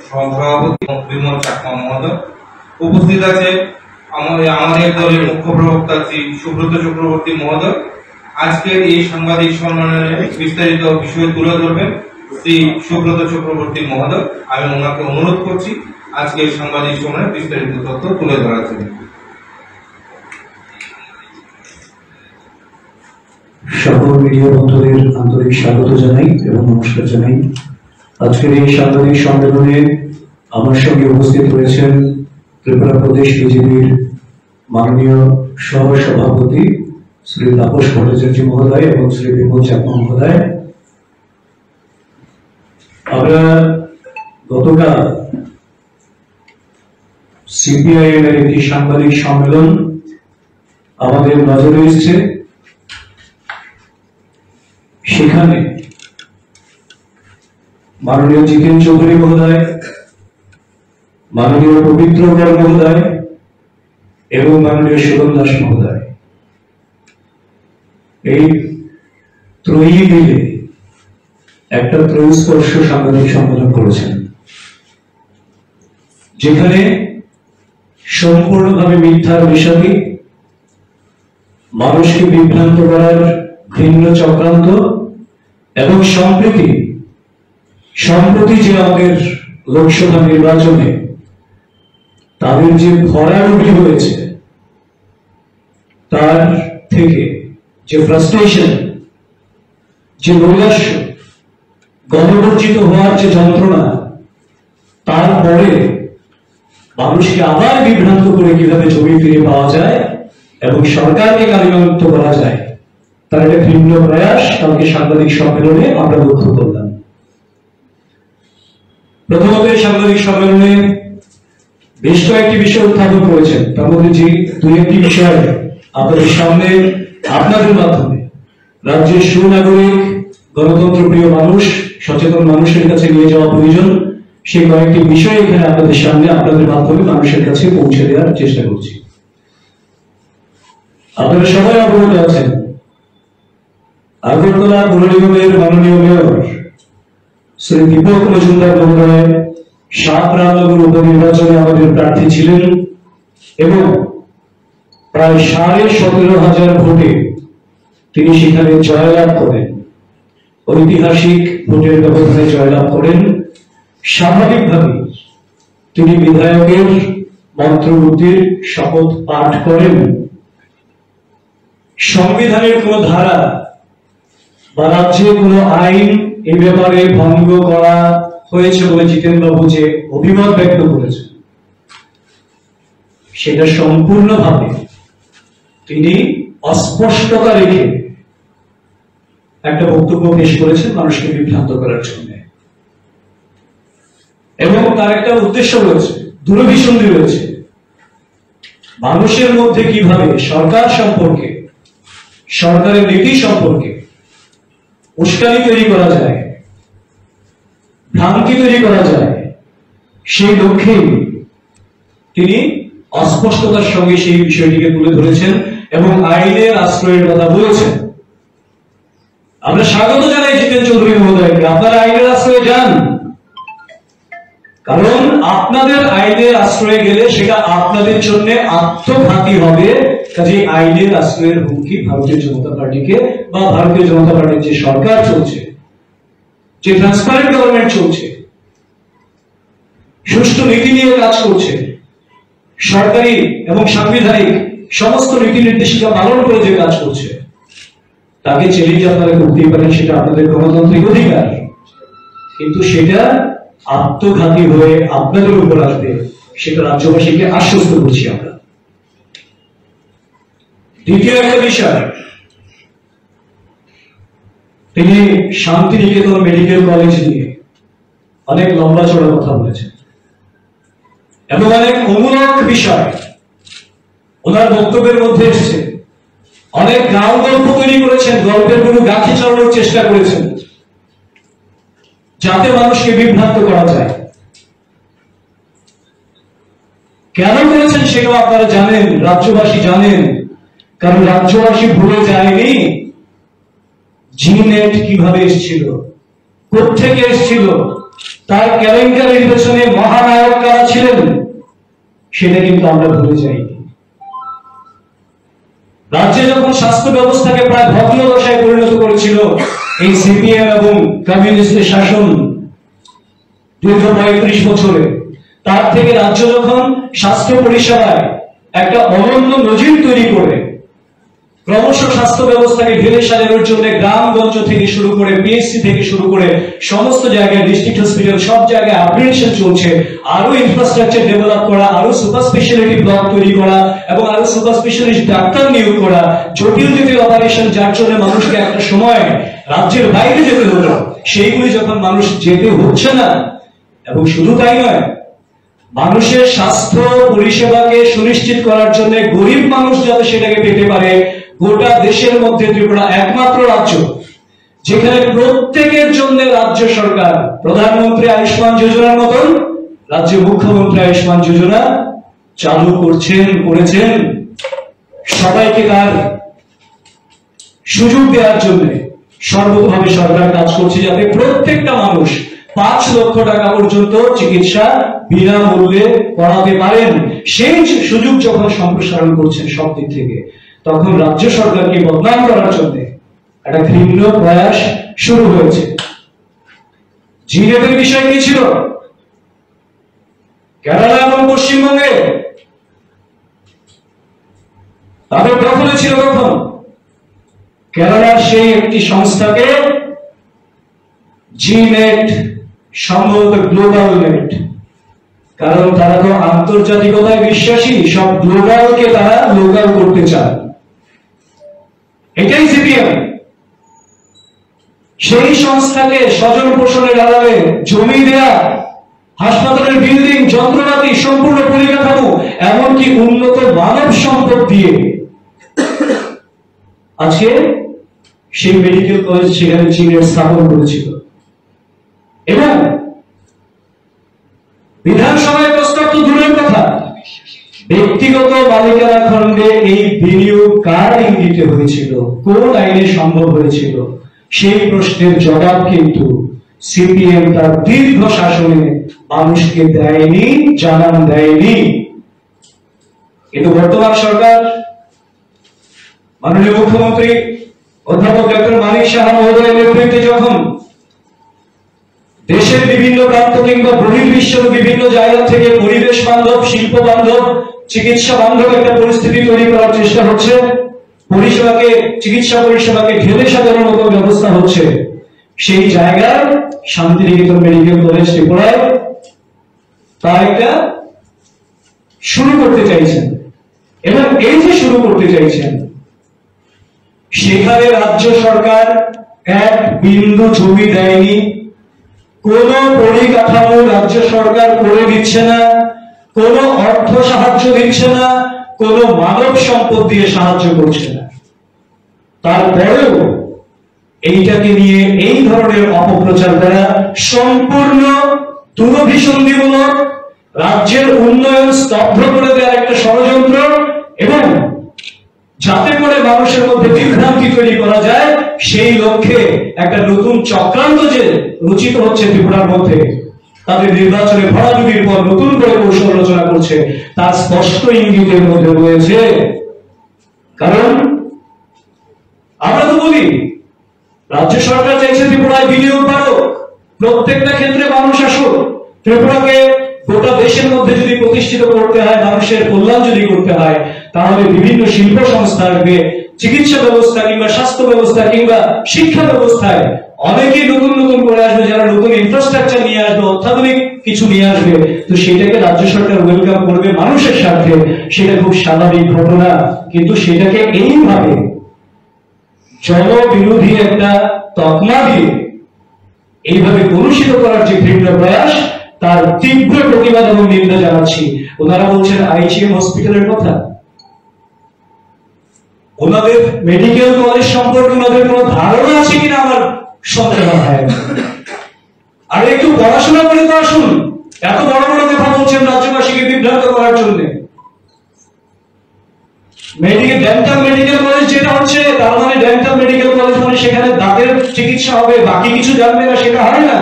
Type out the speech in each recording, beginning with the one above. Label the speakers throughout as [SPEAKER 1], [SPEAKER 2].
[SPEAKER 1] সভাপতি বিমল চাকমা মহোদয়। উপস্থিত আছে আমাদের দলের মুখ্য প্রবক্তা শ্রী সুব্রত চক্রবর্তী মহোদয়। আজকের এই সাংবাদিক সম্মেলনে বিস্তারিত বিষয় তুলে ধরবেন শ্রী সুব্রত চক্রবর্তী মহোদয়। আমি ওনাকে অনুরোধ করছি আজকের সাংবাদিক সম্মেলনে বিস্তারিত তথ্য তুলে ধরার জন্য।
[SPEAKER 2] সকল মিডিয়া বন্ধুদের আন্তরিক স্বাগত জানাই এবং নমস্কার জানাই। আজকের এই সাংবাদিক সম্মেলনে আমার সঙ্গে উপস্থিত রয়েছেন ত্রিপুরা প্রদেশ বিজেপির মাননীয় সহ সভাপতি শ্রী তাপস ভট্টাচার্য মহোদয় এবং শ্রী বিমল চাকমা মহোদয়। আমরা গতকাল সিপিআইএম এর একটি সাংবাদিক সম্মেলন আমাদের নজরে এসেছে। সেখানে মাননীয় জিতেন চৌধুরী মহোদয়, মাননীয় পবিত্র কর মহোদয় এবং মাননীয় সুরম দাস মহোদয় এই ত্রয়ী মিলে একটা ত্রয়স্পর্শ সাংবাদিক সম্মেলন করেছেন, যেখানে সম্পূর্ণভাবে মিথ্যার বিষয়, মানুষকে বিভ্রান্ত করার ভিন্ন চক্রান্ত এবং সম্প্রতি যে আমাদের লোকসভা নির্বাচনে তাদের যে ভরাডুবি হয়েছে, তার থেকে যে ফ্রাস্ট্রেশন, যে নৈরাশ্য, গণবর্জিত হওয়ার যে যন্ত্রণা, তারপরে মানুষকে আবার বিভ্রান্ত করে কিভাবে জমি ফিরে পাওয়া যায় এবং সরকারকে কার্যকর করা যায়, তার একটা ভিন্ন প্রয়াস কালকে সাংবাদিক সম্মেলনে আমরা লক্ষ্য করলাম। প্রথমত সাংবাদিক সম্মেলনে বেশ কয়েকটি বিষয় উত্থাপন করেছেন, তার মধ্যে যে দুই একটি বিষয় আপনাদের সামনে আপনাদের মাধ্যমে রাজ্যের সুনাগরিক, গণতন্ত্র প্রিয় মানুষ, সচেতন মানুষের কাছে নিয়ে যাওয়া প্রয়োজন, সেই কয়েকটি বিষয় এখানে আপনাদের সামনে আপনাদের মাধ্যমে মানুষের কাছে পৌঁছে দেওয়ার চেষ্টা করছি। আপনারা সবাই অবগত আছেন, আগরতলা পৌর নিগমের মাননীয় মেয়র শ্রী দীপক মজুমদার মহোদয় 7 রামনগর উপনির্বাচনে আমাদের প্রার্থী ছিলেন এবং প্রায় 17,500 ভোটে তিনি সেখানে জয়লাভ করেন, ঐতিহাসিক ভোটের ব্যবধানে জয়লাভ করেন। স্বাভাবিকভাবে তিনি বিধায়কের মন্ত্রমুগ্ধের শপথ পাঠ করেন। সংবিধানের কোন ধারা বা রাজ্যে কোন আইন এই ব্যাপারে ভঙ্গ করা হয়েছে বলে জিতেন বাবু যে অভিমত ব্যক্ত করেছেন, সেটা সম্পূর্ণভাবে তিনি অস্পষ্টতা রেখে একটা বক্তব্য পেশ করেছেন মানুষকে বিভ্রান্ত করার জন্য, এবং তার একটা উদ্দেশ্য রয়েছে, দূরভিসন্ধি রয়েছে, মানুষের মধ্যে কিভাবে সরকার সম্পর্কে, সরকারের নীতি সম্পর্কে উস্কানি তৈরি করা যায়, ভ্রান্তি তৈরি করা যায়, সেই লক্ষ্যে তিনি অস্পষ্টতার সঙ্গে সেই বিষয়টিকে তুলে ধরেছেন এবং আইনের আশ্রয়ের কথা বলেছেন। আমরা স্বাগত জানাই জিতেন চৌধুরী মহোদয়কে, আপনারা আইনের আশ্রয়ে যান, কারণ আপনাদের আইনের আশ্রয়ে গেলে সেটা আপনাদের জন্য আত্মঘাতী হবে। কাজে আইনের আশ্রয়ের হুমকি ভারতীয় জনতা পার্টিকে বা ভারতীয় জনতা পার্টির যে সরকার চলছে, যে ট্রান্সপারেন্ট গভর্নমেন্ট চলছে, সুষ্ঠু নীতি নিয়ে কাজ করছে, সরকারি এবং সাংবিধানিক সমস্ত নীতি নির্দেশিকা পালন করে যে কাজ করছে, তাকে চ্যালেঞ্জ আপনারা করতেই পারেন, সেটা আপনাদের গণতান্ত্রিক অধিকার, কিন্তু সেটা আত্মঘাতী হয়ে আপনাদের উপর আসবে, সেটা রাজ্যবাসীকে আশ্বস্ত করছি আমরা। দ্বিতীয় একটা বিষয়, তিনি শান্তিনিকেতন মেডিকেল কলেজ নিয়ে অনেক লম্বা চড়া কথা বলেছেন এবং অনেক অমূলক বিষয় ওনার বক্তব্যের মধ্যে এসেছে। অনেক গাঁও গল্প তৈরি করেছেন, গল্পের কোনো গাঁথি চালানোর চেষ্টা করেছেন যাতে মানুষকে বিভ্রান্ত করা যায়। কেন করেছেন সেটাও আপনারা জানেন, রাজ্যবাসী জানেন, কারণ রাজ্যবাসী ভুলে যায়নি জিনেট কিভাবে এসেছিল, কোথেকে এসেছিল, তার কেলেঙ্কারির পেছনে মহানায়ক কারা ছিলেন সেটা কিন্তু আমরা ভুলে যাইনি। রাজ্যে যখন স্বাস্থ্য ব্যবস্থাকে প্রায় ভগ্নদশায় পরিণত করেছিল এই সিপিএম এবং কমিউনিস্টের শাসন দীর্ঘ ৩৫ বছরে, তার থেকে রাজ্য যখন স্বাস্থ্য পরিষেবায় একটা অনন্য নজির তৈরি করে ক্রমশ স্বাস্থ্য ব্যবস্থাকে ঢেলে সাজানোর জন্য গ্রামগঞ্জ থেকে শুরু করে পিএসসি থেকে শুরু করে সমস্ত জায়গায় ডিস্ট্রিক্ট হসপিটাল সব জায়গায় আপগ্রেডেশন চলছে, আরো ইনফ্রাস্ট্রাকচার ডেভেলপ করা, আরো সুপার স্পেশালিটি ব্লক তৈরি করা এবং আরো সুপার স্পেশালিস্ট ডাক্তার নিয়োগ করা, জটিল জটিল অপারেশন যার জন্য মানুষকে একটা সময় রাজ্যের বাইরে যেতে হতো সেইগুলি যখন মানুষ যেতে হচ্ছে না, এবং শুধু তাই নয়, মানুষের স্বাস্থ্য পরিষেবাকে সুনিশ্চিত করার জন্য গরিব মানুষ যাতে সেটাকে পেতে পারে, গোটা দেশের মধ্যে ত্রিপুরা একমাত্র রাজ্য যেখানে প্রত্যেকের জন্য রাজ্য সরকার প্রধানমন্ত্রী আয়ুষ্মান যোজনার মতন রাজ্যের মুখ্যমন্ত্রী আয়ুষ্মান যোজনা চালু করেছেন। সবাইকে তার সুযোগ দেওয়ার জন্য সর্বতভাবে সরকার কাজ করছে যাতে প্রত্যেকটা মানুষ ৫ লক্ষ টাকা পর্যন্ত চিকিৎসা বিনামূল্যে করাতে পারেন। সেই সুযোগ যখন সম্প্রসারণ করছেন সব দিক থেকে, তখন রাজ্য সরকারকে বদনাম করার জন্য একটা ঘৃণ্য প্রয়াস শুরু হয়েছে। জিনেটের বিষয় কি ছিল? কেরালা এবং পশ্চিমবঙ্গে তাদের দখলে ছিল তখন কেরালার সেই একটি সংস্থাকে জিনেট, সম্ভবত গ্লোবাল নেট, কারণ তারা তো আন্তর্জাতিকতায় বিশ্বাসী, সব গ্লোবালকে তারা লোকাল করতে চায়। এটাই সিপিএম। সেই সংস্থাকে স্বজন পোষণের আড়ালে জমি দেয়া, হাসপাতালের বিল্ডিং, যন্ত্রপাতি, সম্পূর্ণ পরিকাঠামো, এমনকি উন্নত মানব সম্পদ দিয়ে আজকে সেই মেডিকেল কলেজ সেখানে চীনের স্থাপন করেছিল। এবং বিধানসভায় প্রস্তাব তো দূরের কথা, ব্যক্তিগত মালিকানা খণ্ডে এই বিনিয়োগ কার ইঙ্গিতে হয়েছিল, কোন আইনে সম্ভব হয়েছিল, সেই প্রশ্নের জবাব কিন্তু সিপিএম তার দীর্ঘ শাসনে মানুষকে দেয়নি, জানান দেয়নি। কিন্তু বর্তমান সরকার, মাননীয় মুখ্যমন্ত্রী অধ্যাপক ডক্টর মানিক সাহা মহোদয়ের নেতৃত্বে যখন দেশের বিভিন্ন প্রান্ত কিংবা বহির্বিশ্বের বিভিন্ন জায়গা থেকে পরিবেশ বান্ধব, শিল্প বান্ধব, চিকিৎসা বান্ধব একটা পরিস্থিতি তৈরি করার চেষ্টা হচ্ছে, চিকিৎসা পরিষেবাকে ঢেলে সাজানোর মতো ব্যবস্থা হচ্ছে, সেই জায়গায় শান্তিনিকেতন মেডিকেল কলেজ ত্রিপুরায় তা একটা শুরু করতে চাইছেন। এবং এই যে শুরু করতে চাইছেন, সেখানে রাজ্য সরকার এক বিন্দু জমি দেয়নি, কোন পরিকাঠামো রাজ্য সরকার করে দিচ্ছে না, কোন অর্থ সাহায্য দিচ্ছে না, কোন মানব সম্পদ দিয়ে সাহায্য করছে না। তারপরেও এইটাকে নিয়ে এই ধরনের অপপ্রচার করা সম্পূর্ণ দুরভিসন্ধিমূলক, রাজ্যের উন্নয়ন স্তব্ধ করে দেওয়ার একটা ষড়যন্ত্র, এবং যাতে করে মানুষের মধ্যে বিভ্রান্তি তৈরি করা যায় সেই লক্ষ্যে একটা নতুন চক্রান্ত যে রচিত হচ্ছে ত্রিপুরার মধ্যে, তাদের নির্বাচনে ভরাডুবির পর নতুন করে কৌশল রচনা করছে, তার স্পষ্ট ইঙ্গিতের মধ্যে রয়েছে। কারণ আমরা তো বলি রাজ্য সরকার চাইছে ত্রিপুরায় বিনিয়োগ বাড়ুক, প্রত্যেকটা ক্ষেত্রে মানুষ আসুক, ত্রিপুরাকে গোটা দেশের মধ্যে যদি প্রতিষ্ঠিত করতে হয়, মানুষের কল্যাণ যদি করতে হয়, তাহলে বিভিন্ন শিল্প সংস্থা আসবে, চিকিৎসা ব্যবস্থা কিংবা স্বাস্থ্য ব্যবস্থা কিংবা শিক্ষা ব্যবস্থায় অনেকেই নতুন নতুন করে আসবে, যারা নতুন ইনফ্রাস্ট্রাকচার নিয়ে আসবে, অত্যাধুনিক কিছু নিয়ে আসবে, তো সেটাকে রাজ্য সরকার ওয়েলকাম করবে মানুষের স্বার্থে, সেটা খুব স্বাভাবিক ঘটনা। কিন্তু সেটাকে এইভাবে জনবিরোধী একটা তকমা দিয়ে এইভাবে কলুষিত করার যে ঘৃণ্য প্রয়াস, তার তীব্র প্রতিবাদ এবং নিন্দা জানাচ্ছি। ওনারা বলছেন আইজিএম হসপিটালের কথা, ওনাদের মেডিকেল কলেজ সম্পর্কে ওনাদের কোনো ধারণা আছে কিনা আমার সন্দেহ হয়। আর একটু পড়াশোনা করে তো আসুন, এত বড় বড় কথা বলছেন রাজ্যবাসীকে বিভ্রান্ত করার জন্য। ডেন্টাল মেডিকেল কলেজ যেটা হচ্ছে, তার মানে ডেন্টাল মেডিকেল কলেজ মানে সেখানে দাঁতের চিকিৎসা হবে, বাকি কিছু জানবে না, সেটা হয় না।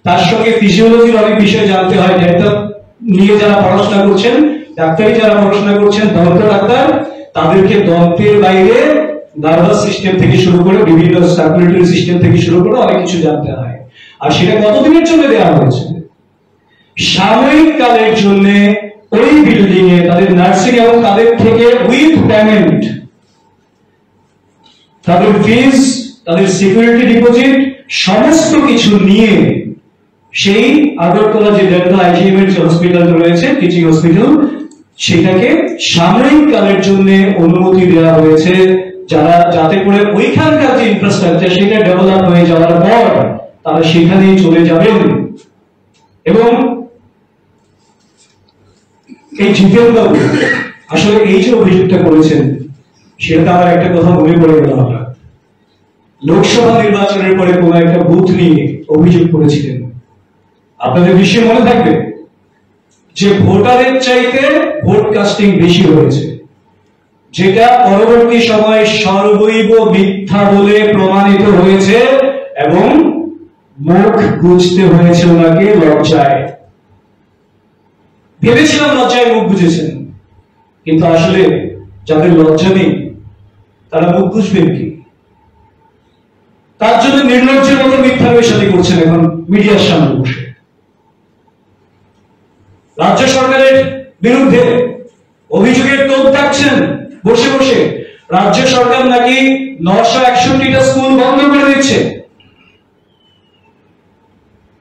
[SPEAKER 2] তার সঙ্গে ফিজিওলজির অনেক বিষয় জানতে হয়। ডেন্টাল নিয়ে যারা পড়াশোনা করছেন, ডাক্তারি যারা পড়াশোনা করছেন, দন্ত ডাক্তার, তাদেরকে দন্তের বাইরে নার্ভাস সিস্টেম থেকে শুরু করে বিভিন্ন সার্কুলেটরি সিস্টেম থেকে শুরু করে অনেক কিছু জানতে হয়। আর সেটা কতদিনের জন্য দেওয়া হয়েছে? সাময়িক কালের জন্য ওই বিল্ডিং এ তাদের নার্সিং এবং তাদের থেকে উইথ পেমেন্ট, তাদের ফিজ, তাদের সিকিউরিটি ডিপোজিট সমস্ত কিছু নিয়ে সেই আগরতলা যে ডেন্টাল আইজিএম এর যে হসপিটাল রয়েছে, টিচিং হসপিটাল, সেটাকে সাময়িক কালের জন্য অনুমতি দেওয়া হয়েছে, যাতে করে ওইখানকার যে ইনফ্রাস্ট্রাকচার সেটা ডেভেলপ হয়ে যাওয়ার পর তারা সেখানেই চলে যাবেন। এবং এই জিতেন বাবু আসলে এই যে অভিযোগটা করেছেন, সেটা আমার একটা কথা মনে পড়ে গেল। আমরা লোকসভা নির্বাচনের পরে কোন একটা বুথ নিয়ে অভিযোগ করেছিলেন, আপনাদের নিশ্চয়ই মনে থাকবে, যে ভোটারের চাইতে ভোট কাস্টিং বেশি হয়েছে, যেটা পরবর্তী সময়ে সর্বৈব মিথ্যা বলে প্রমাণিত হয়েছে এবং মুখ গুজতে হয়েছে ওনাকে লজ্জায়। ভেবেছিলাম লজ্জায় মুখ বুঝেছেন, কিন্তু আসলে যাদের লজ্জা নেই তারা মুখ বুঝবেন কি? তার জন্য নির্লজ্জের মতো মিথ্যা বেশাদি করছেন এখন মিডিয়ার সামনে বসে। রাজ্য সরকারের বিরুদ্ধে অভিযোগের তোপ দাগছেন বসে বসে। রাজ্য সরকার নাকি 961টা স্কুল বন্ধ করে দিচ্ছে।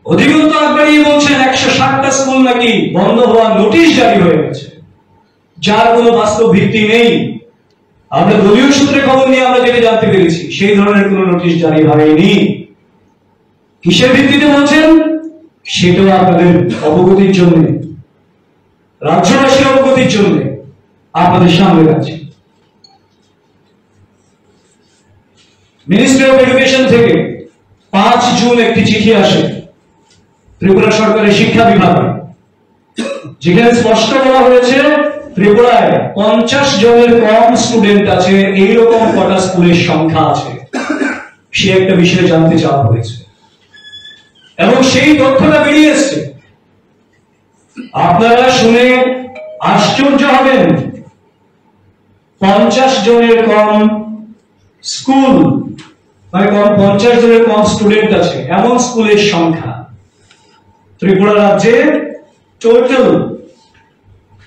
[SPEAKER 2] অধিকন্ত আকবরী বলছেন 160টা স্কুল নাকি বন্ধ হওয়ার নোটিশ জারি হয়ে গেছে, যার কোনো বাস্তব ভিত্তি নেই। আমরা দলীয় সূত্রে খবর নিয়ে আমরা যেটা জানতে পেরেছি, সেই ধরনের কোনো নোটিশ জারি হয়নি। কিসের ভিত্তিতে বলছেন সেটাও আপনাদের অবগতির জন্য, রাজ্যবাসীর অবগতির জন্য আপনাদের সামনে রাখছি। মিনিস্ট্রি অফ এডুকেশন থেকে 5 জুন একটি চিঠি আসে ত্রিপুরা সরকারের শিক্ষা বিভাগে, যেখানে স্পষ্ট বলা হয়েছে ত্রিপুরায় 50 জনের কম স্টুডেন্ট আছে, এইরকম কটা স্কুলের সংখ্যা আছে, সে একটা বিষয় জানতে চাওয়া হয়েছে এবং সেই তথ্যটা বেরিয়ে এসছে। আপনারা শুনে আশ্চর্য হবেন, 50 জনের কম স্কুল মানে 50 জনের কম স্টুডেন্ট আছে এমন স্কুলের সংখ্যা ত্রিপুরা রাজ্যে টোটাল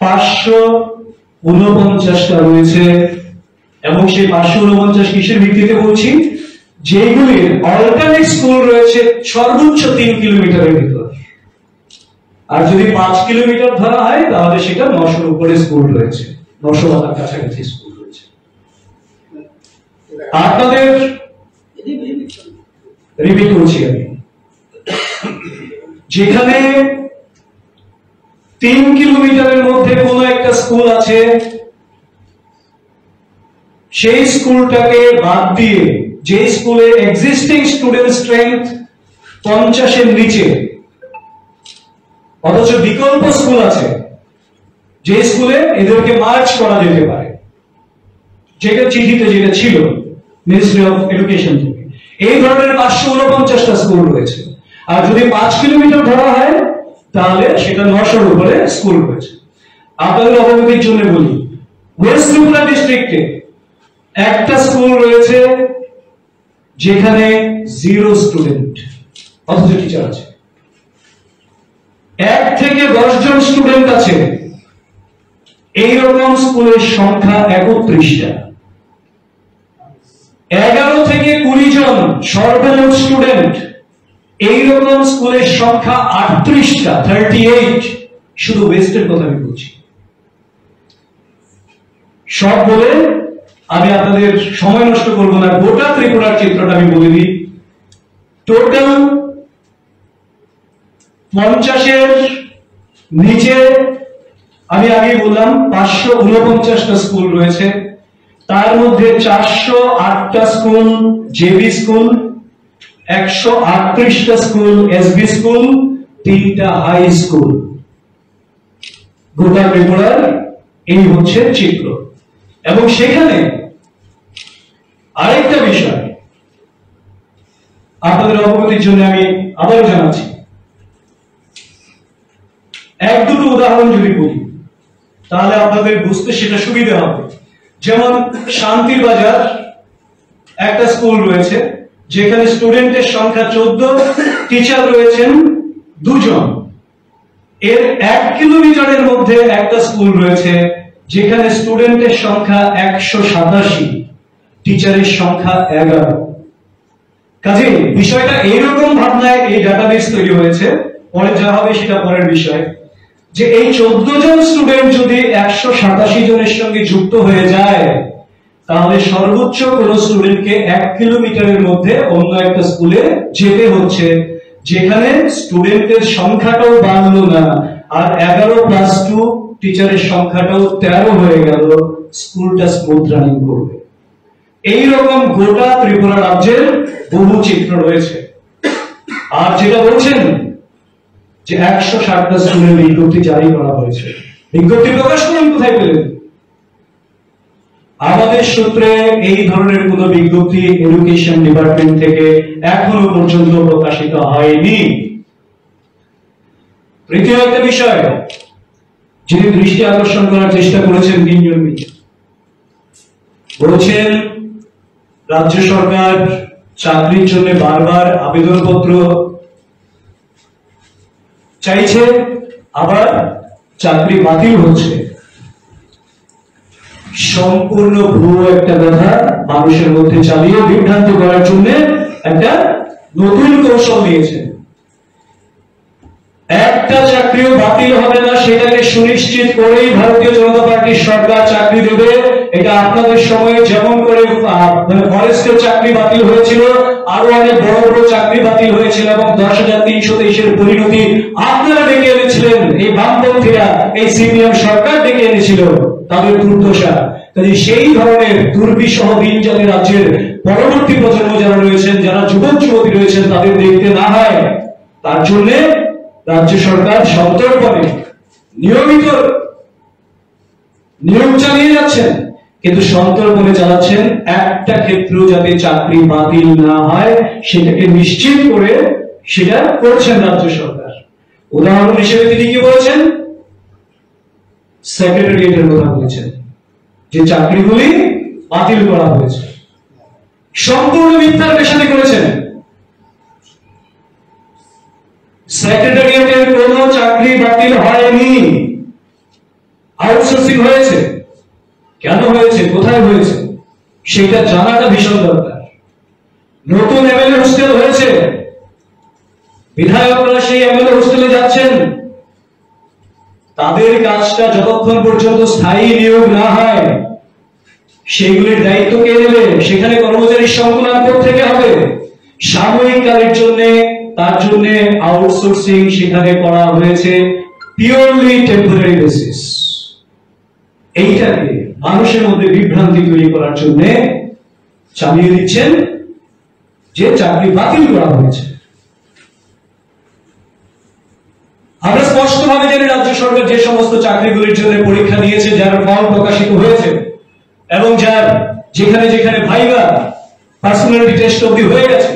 [SPEAKER 2] 549টা রয়েছে। এবং সেই 549 কিসের ভিত্তিতে বলছি? যেগুলির অল্টারনেট স্কুল রয়েছে সর্বোচ্চ 3 কিলোমিটারের ভিতর, আর যদি 5 কিলোমিটার ধরা হয় তাহলে সেটা 900-র উপরে স্কুল রয়েছে, 900 বা তার কাছাকাছি স্কুল রয়েছে। আপনাদের রিপিট করছি আমি, যেখানে 3 কিলোমিটারের মধ্যে কোনো একটা স্কুল আছে, সেই স্কুলটাকে বাদ দিয়ে যে স্কুলে এক্সিস্টিং স্টুডেন্ট স্ট্রেংথ 50-এর নিচে, অথচ বিকল্প স্কুল আছে যে স্কুলে এদেরকে মার্চ করা যেতে পারে, যেটা চিঠিতে যেটা ছিল মিনিস্ট্রি অফ এডুকেশন থেকে, এই ধরনের 549টা স্কুল রয়েছে। আর যদি 5 কিলোমিটার ধরা হয় তাহলে সেটা 900-র উপরে স্কুল রয়েছে। আপনাদের অবগতির জন্য বলি, ওয়েস্ট ত্রিপুরা ডিস্ট্রিক্টে একটা স্কুল রয়েছে যেখানে 0 স্টুডেন্ট, অথচ টিচার আছে। 1 থেকে 10 জন স্টুডেন্ট আছে, এইরকম স্কুলের সংখ্যা 31টা। 11 থেকে 20 জন সর্বমোট স্টুডেন্ট, এইরকম স্কুলের সংখ্যা 38টা, 38। শুধু ওয়েস্টের কথা আমি বলছি। সব বলে আমি আপনাদের সময় নষ্ট করব না, গোটা ত্রিপুরার চিত্রটা আমি বলে দিই। টোটাল 50-এর নিচে আমি আগে বললাম 549টা স্কুল রয়েছে, তার মধ্যে 408টা স্কুল জেবি স্কুল, 138টা স্কুল এসবি স্কুল, 3টা হাই স্কুল। গোটা ত্রিপুরার এই হচ্ছে চিত্র। এবং সেখানে আরেকটা বিষয় আপনাদের অবগতির জন্য আমি আবার জানাচ্ছি, এক দুটো উদাহরণ যদি বলি তাহলে আপনাদের বুঝতে সেটা সুবিধা হবে। যেমন শান্তির বাজার একটা স্কুল রয়েছে যেখানে স্টুডেন্টের সংখ্যা 14, টিচার রয়েছেন 2 জন। এর 1 কিলোমিটারের মধ্যে একটা স্কুল রয়েছে যেখানে স্টুডেন্টের সংখ্যা 187, টিচারের সংখ্যা 11। কাজে বিষয়টা এইরকম ভাবনায় এই ডাটাবেস তৈরি হয়েছে, পরে যা হবে সেটা পরের বিষয়, যে এই 14 জন স্টুডেন্ট যদি 187 জনের সঙ্গে যুক্ত হয়ে যায় তাহলে সর্বোচ্চ কোন স্টুডেন্টকে 1 কিলোমিটারের মধ্যে অন্য একটা স্কুলে যেতে হচ্ছে, যেখানে স্টুডেন্টের সংখ্যাটাও বাড়লো না, আর 11+2 টিচারের সংখ্যাটাও 13 হয়ে গেল, স্কুলটা স্মুথ রানিং করবে। এইরকম গোটা ত্রিপুরা রাজ্যের বহু চিত্র রয়েছে। আর যেটা বলছেন যে 160টা স্কুলের বিজ্ঞপ্তি জারি করা হয়েছে, বিজ্ঞপ্তি প্রকাশ করুন, কোথায় পেলেন? আমাদের সূত্রে এই ধরনের কোন বিজ্ঞপ্তি এডুকেশন ডিপার্টমেন্ট থেকে এখনো পর্যন্ত প্রকাশিত হয়নি। তৃতীয় একটা বিষয় যিনি দৃষ্টি আকর্ষণ করার চেষ্টা করেছেন তিনজন মিলে, বলছেন রাজ্য সরকার চাকরির জন্য বারবার আবেদনপত্র চাইছে, আবার চাকরি বাতিল হচ্ছে। সম্পূর্ণ ভুয়ো একটা কথা মানুষের মধ্যে চালিয়ে বিভ্রান্ত করার জন্য একটা নতুন কৌশল নিয়েছেন। একটা চাকরিও বাতিল হবে না সেটাকে সুনিশ্চিত করেই ভারতীয় জনতা পার্টির সরকার চাকরি দেবে। এটা আপনাদের সময়ে যেমন করে ফরেস্টের চাকরি বাতিল হয়েছিল, আরো অনেক বড় বড় চাকরি বাতিল হয়েছিল এবং 10,323-এর পরিণতি আপনারা ডেকে এনেছিলেন, এই বামপন্থীরা, এই সিপিএম সরকার ডেকে এনেছিল তাদের দুর্দশা। কাজে সেই ধরনের দুর্বিষহ দিন যাতে রাজ্যের পরবর্তী প্রজন্ম যারা রয়েছেন, যারা যুবক যুবতী রয়েছেন, তাদের দেখতে না হয় তার জন্য রাজ্য সরকার সন্তর্পণে নিয়মিত নিয়োগ চালিয়ে যাচ্ছেন, কিন্তু সন্তর্পণে চালাচ্ছেন একটা ক্ষেত্রেও যাতে চাকরি বাতিল না হয় সেটাকে নিশ্চিত করে সেটা করছেন রাজ্য সরকার। উদাহরণ হিসেবে তিনি কি বলেছেন? সেক্রেটারিয়েটের কথা বলেছেন যে চাকরিগুলি বাতিল করা হয়েছে, সম্পূর্ণ মিথ্যার পেশানি করেছেন। সেক্রেটারিয়েটের কোন চাকরি বাতিল হয়নি, আউটসোর্সিং হয়েছে। কেন হয়েছে, কোথায় হয়েছে সেটা জানাটা ভীষণ দরকার। নতুন এমএলএ হোস্টেল হয়েছে, বিধায়করা সেই এমএলএ হোস্টেলে যাচ্ছেন, তাদের কাজটা যতক্ষণ পর্যন্ত স্থায়ী নিয়োগ না হয় সেইগুলির দায়িত্ব কে নেবে? সেখানে কর্মচারীর সংকুলান থেকে হবে। সাময়িক কালের জন্য তার জন্য আউটসোর্সিং সেখানে করা হয়েছে, পিওরলি টেম্পোরারি বেসিস। এইটাকে মানুষের মধ্যে বিভ্রান্তি তৈরি করার জন্য চালিয়ে দিচ্ছেন যে চাকরি বাতিল করা হয়েছে। আমরা স্পষ্টভাবে জানি রাজ্য সরকার যে সমস্ত চাকরিগুলির জন্য পরীক্ষা দিয়েছে, যার ফল প্রকাশিত হয়েছে এবং যার যেখানে যেখানে ভাইভা, পার্সোনালিটি টেস্ট অবধি হয়ে গেছে,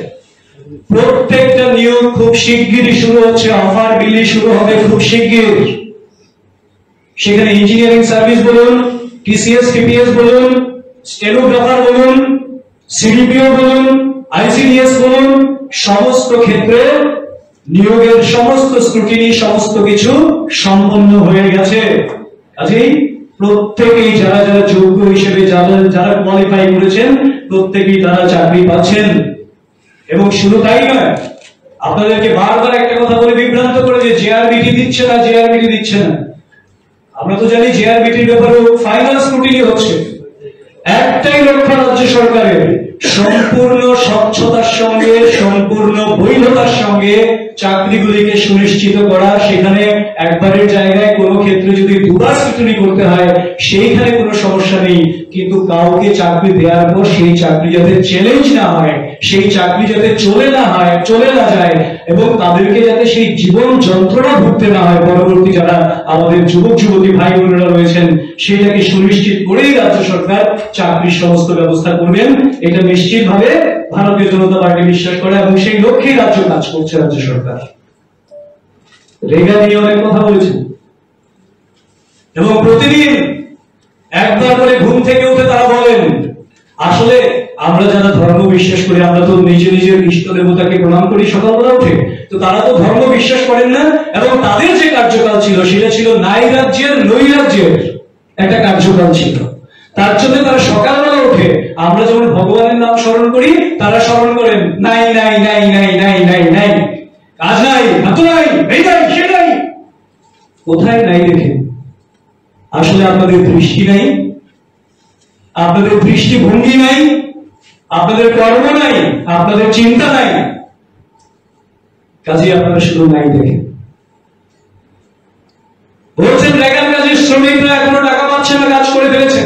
[SPEAKER 2] প্রত্যেকটা নিয়োগ খুব শিগগিরই শুরু হচ্ছে, অফার বিলি শুরু হবে খুব শিগগির। সেখানে ইঞ্জিনিয়ারিং সার্ভিস বলুন, টিসিএস টিপিএস বলুন, স্টেনোগ্রাফার বলুন, সিডিপিও বলুন, আইসিডিএস বলুন, সমস্ত ক্ষেত্রে নিয়োগের সমস্ত স্ক্রুটিনি, সমস্ত কিছু সম্পন্ন হয়ে গেছে। কাজেই প্রত্যেকেই যারা যারা যোগ্য হিসেবে যারা কোয়ালিফাই করেছেন প্রত্যেকেই তারা চাকরি পাচ্ছেন। এবং শুধু তাই নয়, আপনাদেরকে বারবার একটা কথা বলে বিভ্রান্ত করে যে জেআরবিটি দিচ্ছে না, জেআরবিটি দিচ্ছে না। আমরা তো জানি জেআরবিটির ব্যাপারে ফাইনাল স্ক্রুটিনি হচ্ছে। একটাই লক্ষ্য রাজ্য সরকারের, সম্পূর্ণ স্বচ্ছতার সঙ্গে, সম্পূর্ণ বৈধতার সঙ্গে চাকরিগুলিকে সুনিশ্চিত করা। সেখানে একবারের জায়গায় কোনো ক্ষেত্রে যদি দুবার স্ক্রুটিনি করতে হয় সেইখানে কোনো সমস্যা নেই, কিন্তু কাউকে চাকরি দেওয়ার পর সেই চাকরি যাতে চ্যালেঞ্জ না হয়, সেই চাকরি যাতে চলে না যায় এবং তাদেরকে যাতে সেই জীবন যন্ত্রণা ভুগতে না হয় পরবর্তী যারা আমাদের যুবক যুবতী ভাই বোনেরা রয়েছেন, সেটাকে সুনিশ্চিত করেই রাজ্য সরকার চাকরির সমস্ত ব্যবস্থা করবেন। এটা নিশ্চিতভাবে ভারতীয় জনতা পার্টি বিশ্বাস করে এবং সেই লক্ষ্যেই রাজ্য কাজ করছে রাজ্য সরকার। রেগা নিয়ে অনেক কথা বলেছেন। এবং প্রতিদিন একবার করে ঘুম থেকে উঠে তারা বলেন, আসলে আমরা যারা ধর্ম বিশ্বাস করি, আমরা তো নিজের ইষ্ট দেবতাকে প্রণাম করি সকালবেলা উঠে, তো তারা তো ধর্ম বিশ্বাস করেন না, এবং তাদের যে কার্যকাল ছিল সেটা ছিল নাইরাজ্যের নৈরাজ্যের একটা কার্যকাল ছিল। তার জন্য তারা সকালবেলা উঠে আমরা যেমন ভগবানের নাম স্মরণ করি, তারা স্মরণ করেন নাই নাই নাই নাই নাই নাই নাই, কাজ নাই, এত নাই, এই নাই, সে নাই। কোথায় নাই দেখেন? আসলে আপনাদের দৃষ্টি নাই, আপনাদের দৃষ্টিভঙ্গি নাই, আপনাদের কর্ম নাই, আপনাদের চিন্তা নাই, কাজে আপনারা শুধু নাই দেখেন। বলছেন রেগার কাজের শ্রমিকরা এখনো টাকা পাচ্ছে না, কাজ করে ফেলেছে।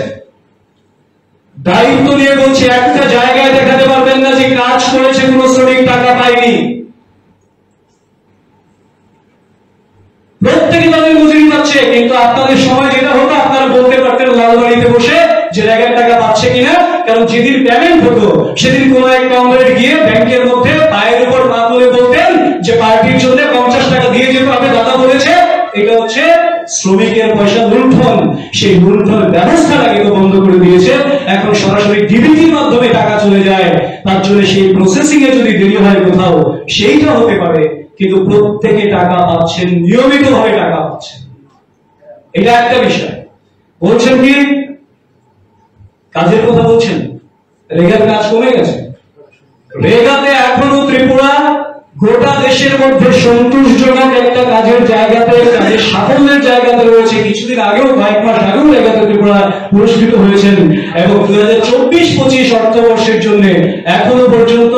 [SPEAKER 2] দায়িত্ব নিয়ে বলছে একটা জায়গায় দেখাতে পারবেন না যে কাজ করেছে কোন শ্রমিক টাকা পায়নি। প্রত্যেকে তাদের মজুরি পাচ্ছে, কিন্তু আপনাদের সময় যেটা হতো আপনারা বলতে পারতেন লালবাড়িতে বসে যে রেগার টাকা পাচ্ছে কিনা, কারণ যেদিন পেমেন্ট হতো সেদিন কোন এক কমরেড গিয়ে ব্যাংকের মধ্যে পায়ের উপর পা তুলে বলতেন যে পার্টির জন্য 50 টাকা দিয়ে যেতে হবে, দাদা বলেছে। এটা হচ্ছে শ্রমিকের পয়সা লুণ্ঠন। সেই লুণ্ঠন ব্যবস্থাটাকে তো বন্ধ করে দিয়েছে, এখন সরাসরি ডিবিটির মাধ্যমে টাকা চলে যায়। তার জন্য সেই প্রসেসিং এ যদি দেরি হয় কোথাও, সেইটা হতে পারে, কিন্তু প্রত্যেকে টাকা পাচ্ছেন, নিয়মিতভাবে টাকা পাচ্ছেন। এটা একটা বিষয়। বলছেন কি কাজের কথা বলছেন, রেগার কাজ কমে গেছে। রেগাতে এখনো ত্রিপুরা গোটা দেশের মধ্যে সন্তোষজনক একটা কাজের জায়গাতে, কাজের সাফল্যের জায়গাতে রয়েছে। কিছুদিন আগেও, কয়েক মাস আগেও রেগাতে ত্রিপুরা পুরস্কৃত হয়েছেন, এবং 2024-25 অর্থবর্ষের জন্য এখনো পর্যন্ত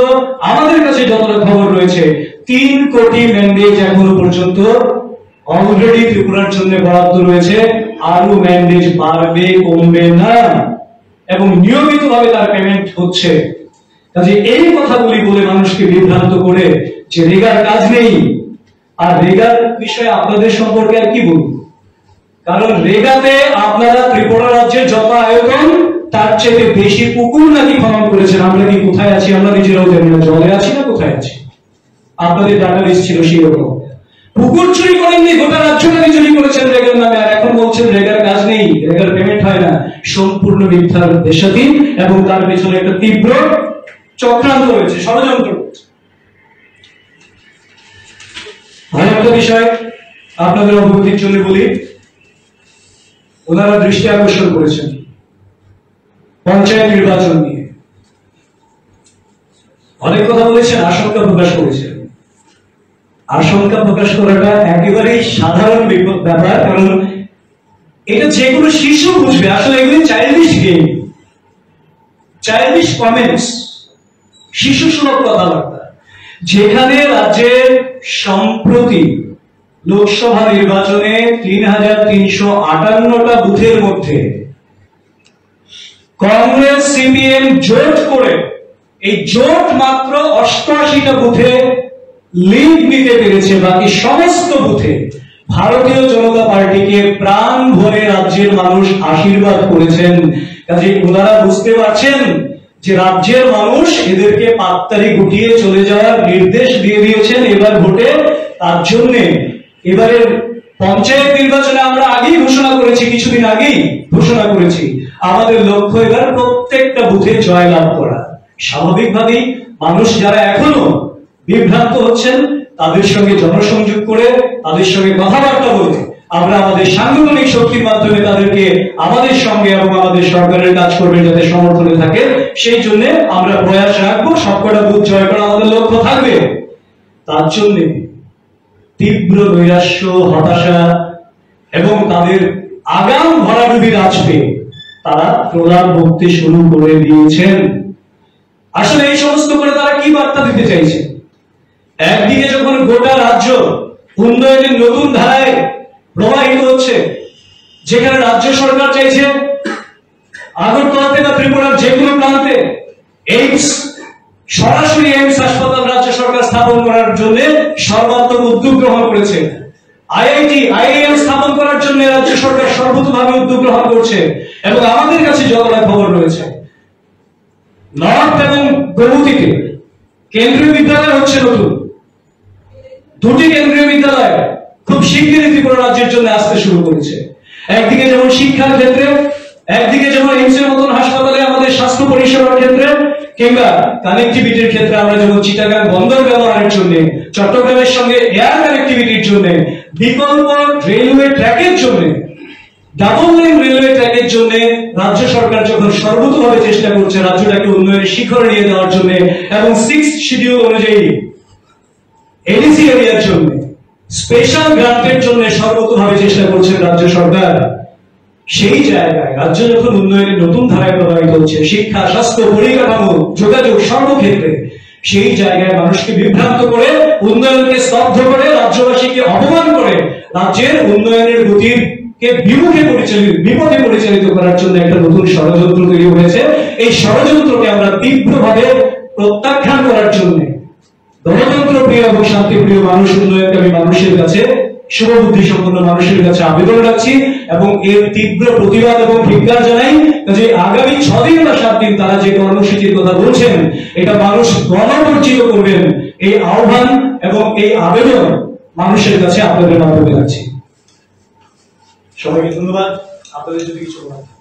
[SPEAKER 2] আমাদের কাছে যতটা খবর রয়েছে 3 কোটি ম্যান্ডেট এখনো পর্যন্ত অলরেডি ত্রিপুরার জন্য বরাদ্দ রয়েছে। আরো ম্যান্ডেট বাড়বে, কমবে না, এবং নিয়মিতভাবে তার পেমেন্ট হচ্ছে। কাজে এই কথাগুলি বলে মানুষকে বিভ্রান্ত করে যে রেগার কাজ নেই, আর রেগার বিষয়ে আপনাদের সম্পর্কে আর কি বলবো, কারণ রেগাতে আপনারা ত্রিপুরা রাজ্যের যত আয়তন তার চেয়ে বেশি পুকুর নাকি খনন করেছেন। আমরা কি কোথায় আছি আমরা নিজেরাও জানি না, জলে আছি না কোথায় আছি। আপনাদের ডাটাবেস ছিল সেরকম। পুকুর চুরি করেননি, গোটা রাজ্যটাকে চুরি করেছেন রেগার নামে, আর এখন বলছেন রেগার কাজ নেই, রেগার পেমেন্ট হয় না। সম্পূর্ণ মিথ্যার দেশাধীন, এবং তার পেছনে একটা তীব্র চক্রান্ত রয়েছে, ষড়যন্ত্র রয়েছে। আরেকটা বিষয় আপনাদের অবগতির জন্য বলি, ওনারা দৃষ্টি আকর্ষণ করেছেন পঞ্চায়েত নির্বাচন নিয়ে, অনেক কথা বলেছেন, আশঙ্কা প্রকাশ করেছেন। আশঙ্কা প্রকাশ করাটা একেবারেই সাধারণ ব্যাপার, কারণ এটা যে কোনো শিশু বুঝবে। আসলে এগুলি চাইল্ডিশ গেম, চাইল্ডিশ কমেন্টস, শিশু সুলভ কথাবার্তা। যেখানে রাজ্যের সম্প্রতি লোকসভা নির্বাচনে 3358টা বুথের মধ্যে কংগ্রেস সিপিএম জোট করে এই জোট মাত্র 88টা বুথে লিড নিতে পেরেছে, বাকি সমস্ত বুথে ভারতীয় জনতা পার্টিকে প্রাণ ভরে রাজ্যের মানুষ আশীর্বাদ করেছেন। কাজে ওনারা বুঝতে পারছেন যে রাজ্যের মানুষ এদেরকে পাত্তারি গুটিয়ে চলে যাওয়ার নির্দেশ দিয়ে দিয়েছেন এবার ভোটে। তার জন্য এবারের পঞ্চায়েত নির্বাচনে আমরা আগেই ঘোষণা করেছি, কিছুদিন আগেই ঘোষণা করেছি, আমাদের লক্ষ্য এবার প্রত্যেকটা বুথে জয়লাভ করা। স্বাভাবিকভাবেই মানুষ যারা এখনো বিভ্রান্ত হচ্ছেন তাদের সঙ্গে জনসংযোগ করে, তাদের সঙ্গে কথাবার্তা বলে আমরা আমাদের সাংগঠনিক শক্তির মাধ্যমে তাদেরকে আমাদের সঙ্গে এবং আমাদের সরকারের কাজ করবে যাতে সমর্থনে থাকে, সেই জন্য আমরা প্রয়াস রাখবো। সবকটা বুথ জয় করা আমাদের লক্ষ্য থাকবে। তার জন্য তীব্র নৈরাশ্য, হতাশা এবং তাদের আগাম ভরাডুবির আঁচড়ে তারা প্রলাপ বকতে শুরু করে দিয়েছেন। আসলে এই সমস্ত করে তারা কি বার্তা দিতে চাইছে? একদিকে যখন গোটা রাজ্য উন্নয়নের নতুন ধারায় প্রবাহিত হচ্ছে, যেখানে রাজ্য সরকার চাইছে আগরতলাতে বা ত্রিপুরার যে কোনো প্রান্তে এইমস, সরাসরি এইমস হাসপাতাল রাজ্য সরকার স্থাপন করার জন্য সর্বাত্মক উদ্যোগ গ্রহণ করেছে। আইআইটি, আইআইএম স্থাপন করার জন্য রাজ্য সরকার সর্বতোভাবে উদ্যোগ গ্রহণ করছে, এবং আমাদের কাছে যতটা খবর রয়েছে নর্থ এবং গৌমতীতে কেন্দ্রীয় বিদ্যালয় হচ্ছে নতুন। 2টি কেন্দ্রীয় বিদ্যালয় খুব শীঘ্রই ত্রিপুরা রাজ্যের জন্য আসতে শুরু করেছে। একদিকে যেমন শিক্ষার ক্ষেত্রে, একদিকে যেমন এইমসের মতন হাসপাতালে আমাদের স্বাস্থ্য পরিষেবার ক্ষেত্রে, কিংবা কানেক্টিভিটির ক্ষেত্রে আমরা যেমন চিটাগাং বন্দর ব্যবহারের জন্য, চট্টগ্রামের সঙ্গে এয়ার কানেক্টিভিটির জন্য, বিকল্প রেলওয়ে ট্র্যাকের জন্য, ডাবল লেন রেলওয়ে ট্র্যাকের জন্য রাজ্য সরকার যখন সর্বতভাবে চেষ্টা করছে রাজ্যটাকে উন্নয়নের শিখরে নিয়ে যাওয়ার জন্য, এবং 6th শিডিউল অনুযায়ী এডিসি এরিয়ার জন্য স্পেশাল গ্রান্টের জন্য সর্বতভাবে চেষ্টা করছে রাজ্য সরকার, সেই জায়গায় রাজ্য যখন উন্নয়নের নতুন ধারায় প্রবাহিত হচ্ছে, শিক্ষা, স্বাস্থ্য, পরিকাঠামো, যোগাযোগ, সর্বক্ষেত্রে, সেই জায়গায় মানুষকে বিভ্রান্ত করে, উন্নয়নকে স্তব্ধ করে, রাজ্যবাসীকে অপমান করে রাজ্যের উন্নয়নের গতির কে বিপথে পরিচালিত করার জন্য একটা নতুন ষড়যন্ত্র তৈরি হয়েছে। এই ষড়যন্ত্রকে আমরা তীব্রভাবে প্রত্যাখ্যান করার জন্য গণতন্ত্র প্রিয় এবং শান্তিপ্রিয় মানুষ, উন্নয়নকামী মানুষের কাছে, শুভবুদ্ধি সম্পন্ন মানুষের কাছে আবেদন রাখছি এবং এর তীব্র প্রতিবাদ এবং ধিক্কার জানাই যে আগামী 6 দিন বা 7 দিন তারা যে কর্মসূচির কথা বলছেন এটা মানুষ গণবর্জিত করবেন, এই আহ্বান এবং এই আবেদন মানুষের কাছে আপনাদের মাধ্যমে রাখছি। সবাইকে ধন্যবাদ। আপনাদের যদি কিছু বলার